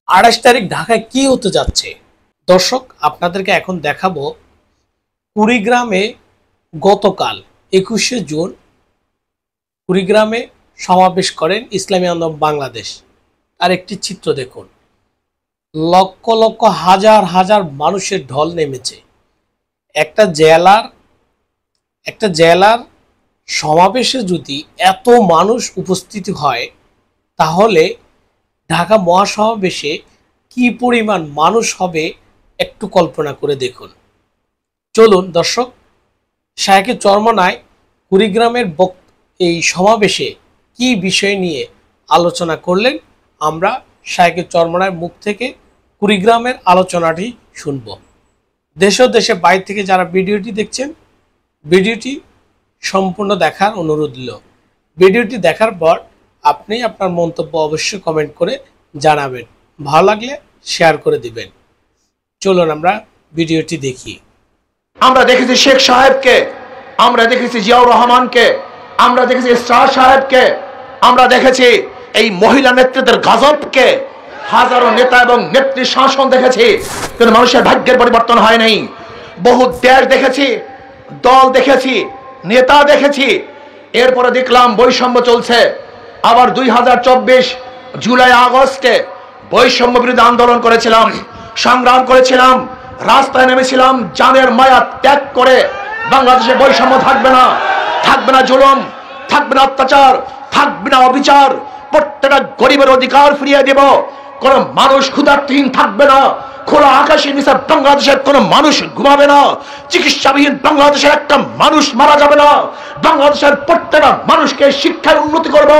28 তারিখ ঢাকায় কি হতে যাচ্ছে দর্শক আপনাদেরকে এখন দেখাবো। কুড়িগ্রামে গতকাল 21শে জুন কুড়িগ্রামে সমাবেশ করেন ইসলামী আন্দোলন বাংলাদেশ। আর একটি চিত্র দেখুন, লক্ষ লক্ষ হাজার হাজার মানুষের ঢল নেমেছে। একটা জেলার সমাবেশে যদি এত মানুষ উপস্থিত হয় তাহলে ঢাকা মহাসমাবেশে কি পরিমাণ মানুষ হবে একটু কল্পনা করে দেখুন। চলুন দর্শক, শায়েখে চরমনায় কুড়িগ্রামের এই সমাবেশে কি বিষয় নিয়ে আলোচনা করলেন আমরা শায়েখে চরমনার মুখ থেকে কুড়িগ্রামের আলোচনাটি শুনব। দেশ ও দেশের বাইরে থেকে যারা ভিডিওটি দেখছেন, ভিডিওটি সম্পূর্ণ দেখার অনুরোধ রইল। ভিডিওটি দেখার পর আপনি আপনার মন্তব্য অবশ্যই কমেন্ট করে জানাবেন, ভালো লাগলে শেয়ার করে দিবেন। চলুন আমরা ভিডিওটি দেখি। আমরা দেখেছি শেখ সাহেবকে, আমরা দেখেছি জিয়াউর রহমানকে, আমরা দেখেছি স্টার সাহেবকে, আমরা দেখেছি এই মহিলা নেতৃত্বের গজবকে, হাজারো নেতা এবং নেত্রী শাসন দেখেছি, কিন্তু মানুষের ভাগ্যের পরিবর্তন হয় নাই। বহু দেশ দেখেছি, দল দেখেছি, নেতা দেখেছি, এরপরে দেখলাম বৈষম্য চলছে। আবার 2024 জুলাই আগস্টে বৈষম্য বিরোধী আন্দোলন করেছিলাম, সংগ্রাম করেছিলাম, রাস্তায় নেমেছিলাম জানের মায়া ত্যাগ করে। বাংলাদেশে বৈষম্য থাকবে না, থাকবে না জুলুম, থাকবে না অত্যাচার, থাকবে না অবিচার, প্রত্যেকটা গরিবের অধিকার ফিরিয়ে দেব। কোন মানুষ ক্ষুধার্তহীন থাকবে না, খোলা আকাশের নিচে বাংলাদেশের কোন মানুষ ঘুমাবে না, চিকিৎসাবিহীন বাংলাদেশের একটা মানুষ মারা যাবে না, বাংলাদেশের প্রত্যেকটা মানুষকে শিক্ষায় উন্নতি করব,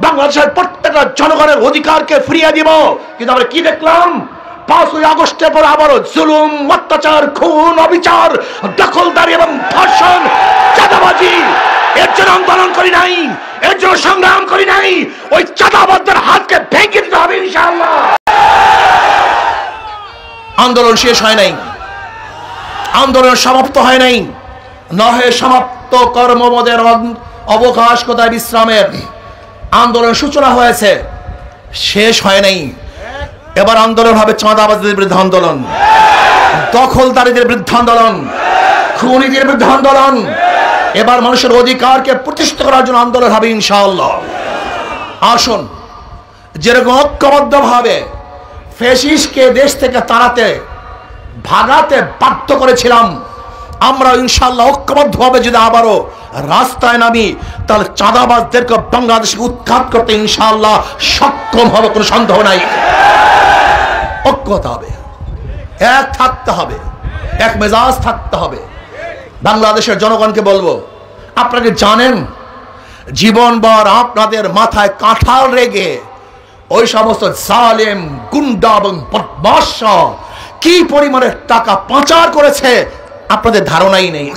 বাংলাদেশের প্রত্যেকটা জনগণের অধিকারকে ফিরিয়ে দিব। কিন্তু আমরা কি দেখলাম? 5ই আগস্টের পর আবারও জুলুম, অত্যাচার, খুন, অবিচার, দখলদারি এবং ধর্ষণ, চাঁদাবাজি। এর জন্য আন্দোলন করি নাই, এর জন্য সংগ্রাম করি নাই। ওই চাঁদাবাজদের হাতকে ভেঙে দিতে হবে ইনশাআল্লাহ। আন্দোলন শেষ হয় নাই, আন্দোলন সমাপ্ত হয় নাই, নহে সমাপ্ত কর্মমদের অবকাশ কোথায় বিশ্রামের। আন্দোলন সূচনা হয়েছে, শেষ হয় নাই। এবার আন্দোলন হবে চাঁদাবাজদের বিরুদ্ধে আন্দোলন, দখলদারীদের বিরুদ্ধে আন্দোলন, খুনিদের বিরুদ্ধে আন্দোলন। এবার মানুষের অধিকারকে প্রতিষ্ঠিত করার জন্য আন্দোলন হবে ইনশাআল্লাহ। আসুন, যেরকম ঐক্যবদ্ধভাবে ফ্যাসিস্টকে দেশ থেকে তাড়াতে, ভাগাতে বাধ্য করেছিলাম, আমরা ইনশাআল্লাহ ঐক্যবদ্ধভাবে যদি আবারও রাস্তায় নামি তাহলে চাঁদাবাজদেরকে বাংলাদেশে উৎখাত করতে ইনশাআল্লাহ সক্ষম হবে, কোনো সন্দেহ নাই। ঐক্য হতে হবে, এক থাকতে হবে, এক মেজাজ থাকতে হবে। বাংলাদেশের জনগণকে বলবো, আপনারা জানেন জীবনভর আপনাদের মাথায় কাঁঠাল রেগে ওই সমস্ত জালেম, গুন্ডা এবং বদমাশ কি পরিমাণে টাকা পাচার করেছে আপনাদের ধারণাই নেই।